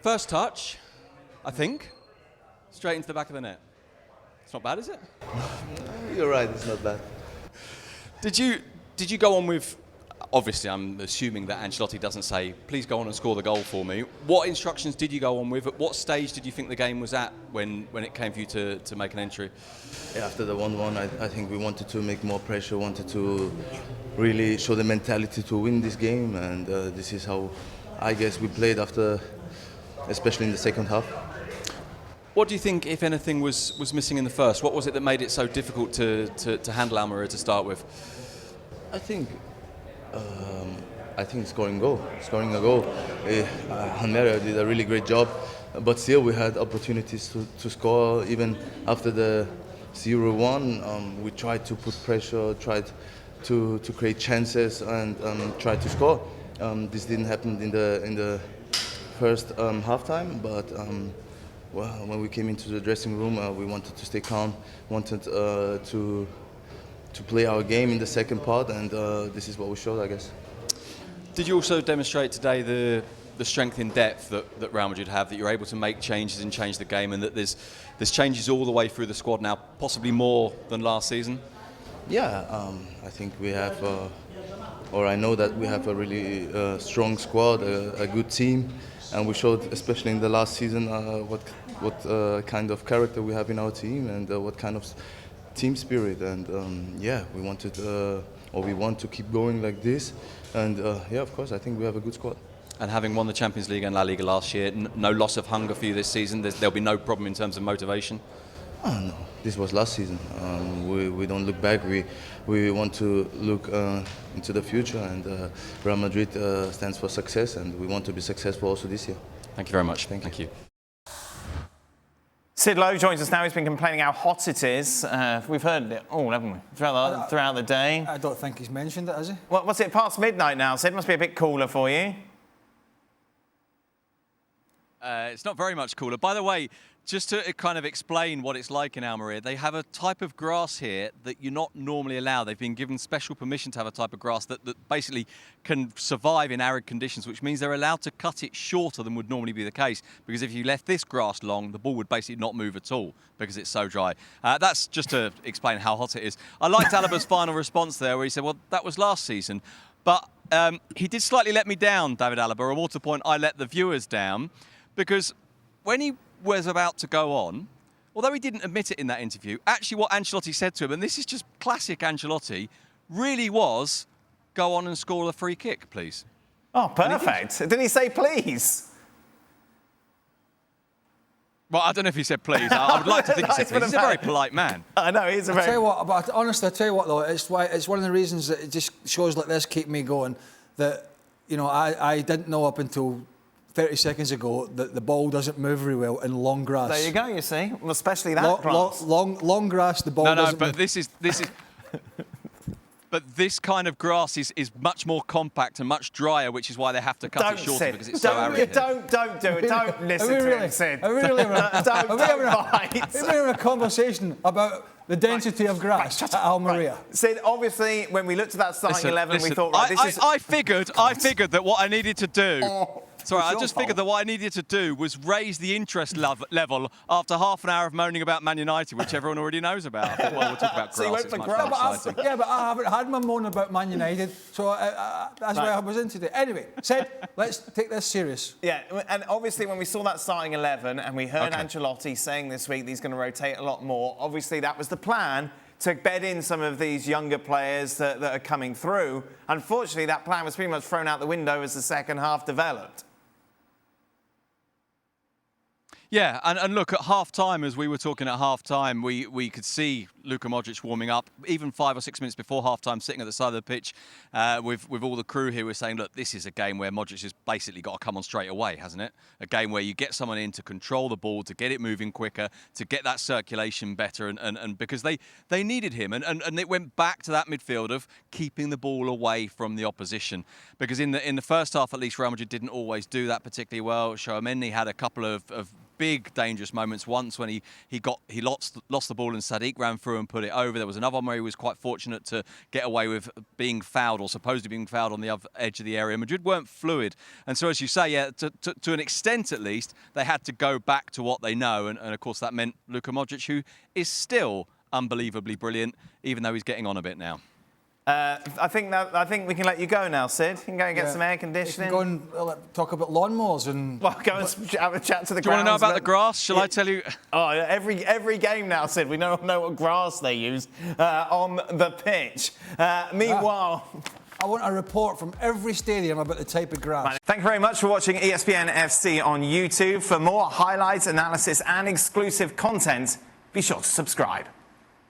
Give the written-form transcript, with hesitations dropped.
First touch, I think, straight into the back of the net. It's not bad, is it? You're right, it's not bad. Did you go on with, obviously I'm assuming that Ancelotti doesn't say, please go on and score the goal for me. What instructions did you go on with? At what stage did you think the game was at when it came for you to make an entry? Yeah, after the 1-1, I think we wanted to make more pressure, wanted to really show the mentality to win this game, and this is how I guess we played after, especially in the second half. What do you think, if anything, was missing in the first? What was it that made it so difficult to handle Almeria to start with? I think scoring a goal. Almeria did a really great job, but still we had opportunities to score even after the 0-1. We tried to put pressure, tried to create chances, and tried to score. This didn't happen in the first halftime, but well, when we came into the dressing room, we wanted to stay calm, wanted to play our game in the second part, and this is what we showed, I guess. Did you also demonstrate today the strength in depth that Real Madrid have, that you're able to make changes and change the game, and that there's changes all the way through the squad now, possibly more than last season? Yeah, I think we have, or I know that we have a really strong squad, a good team, and we showed, especially in the last season, what kind of character we have in our team and what kind of team spirit. And yeah, we want to keep going like this. And yeah, of course, I think we have a good squad. And having won the Champions League and La Liga last year, no loss of hunger for you this season? There'll be no problem in terms of motivation? Oh, no, this was last season. We don't look back. We want to look into the future, and Real Madrid stands for success, and we want to be successful also this year. Thank you very much. Thank you. Sid Lowe joins us now. He's been complaining how hot it is. We've heard it all, haven't we, throughout the day? I don't think he's mentioned it, has he? Well, what's it, past midnight now, Sid? Must be a bit cooler for you. It's not very much cooler. By the way, just to kind of explain what it's like in Almeria, they have a type of grass here that you're not normally allowed. They've been given special permission to have a type of grass that basically can survive in arid conditions, which means they're allowed to cut it shorter than would normally be the case, because if you left this grass long, the ball would basically not move at all because it's so dry. That's just to explain how hot it is. I liked Alaba's final response there, where he said, well, that was last season. But he did slightly let me down, David Alaba, or more to the point, I let the viewers down, because when he was about to go on, although he didn't admit it in that interview, actually what Ancelotti said to him, and this is just classic Ancelotti, really was, go on and score a free kick, please. Oh, perfect. Didn't he say please? Well, I don't know if he said please. I would like to think he said please. He's a very polite man. I know, he's a very... I tell you what, but honestly, I tell you what though, it's one of the reasons that it just shows like this keep me going, that, you know, I didn't know up until 30 seconds ago that the ball doesn't move very well in long grass. There you go, you see. Well, especially that grass. Long grass, the ball doesn't move. No, but this is... But this kind of grass is much more compact and much drier, which is why they have to cut it shorter, because it's so arid. Don't do it. Don't listen to him, Sid. Are we having a conversation about the density of grass at Almeria? Right. Sid, obviously, when we looked at that starting 11, we thought, right, this is... I figured that what I needed to do... Sorry, I just figured that what I needed to do was raise the interest level after half an hour of moaning about Man United, which everyone already knows about. I thought, well, we'll talk about grass. So you went for grass. But I haven't had my moan about Man United, so that's why I was into it. Anyway, Sid, let's take this serious. Yeah, and obviously when we saw that starting 11 and we heard Ancelotti saying this week that he's going to rotate a lot more, obviously that was the plan, to bed in some of these younger players that are coming through. Unfortunately, that plan was pretty much thrown out the window as the second half developed. Yeah, and look, at half-time, as we were talking at half-time, we could see Luka Modric warming up, even 5 or 6 minutes before half-time, sitting at the side of the pitch with all the crew here. We're saying, look, this is a game where Modric has basically got to come on straight away, hasn't it? A game where you get someone in to control the ball, to get it moving quicker, to get that circulation better, and because they needed him. And it went back to that midfield of keeping the ball away from the opposition. Because in the first half, at least, Real Madrid didn't always do that particularly well. Tchouaméni had a couple of big dangerous moments. Once when he lost the ball and Sadiq ran through and put it over. There was another one where he was quite fortunate to get away with being fouled, or supposedly being fouled, on the other edge of the area. Madrid weren't fluid, and so as you say, yeah, to an extent at least, they had to go back to what they know, and of course that meant Luka Modric, who is still unbelievably brilliant, even though he's getting on a bit now. I think we can let you go now, Sid. You can go and get some air conditioning. Go and talk about lawnmowers and. Well, go and have a chat to the. Do you want to know about the grass? Shall I tell you? Oh, every game now, Sid. We know what grass they use on the pitch. Meanwhile. I want a report from every stadium about the type of grass. Thank you very much for watching ESPN FC on YouTube. For more highlights, analysis and exclusive content, be sure to subscribe.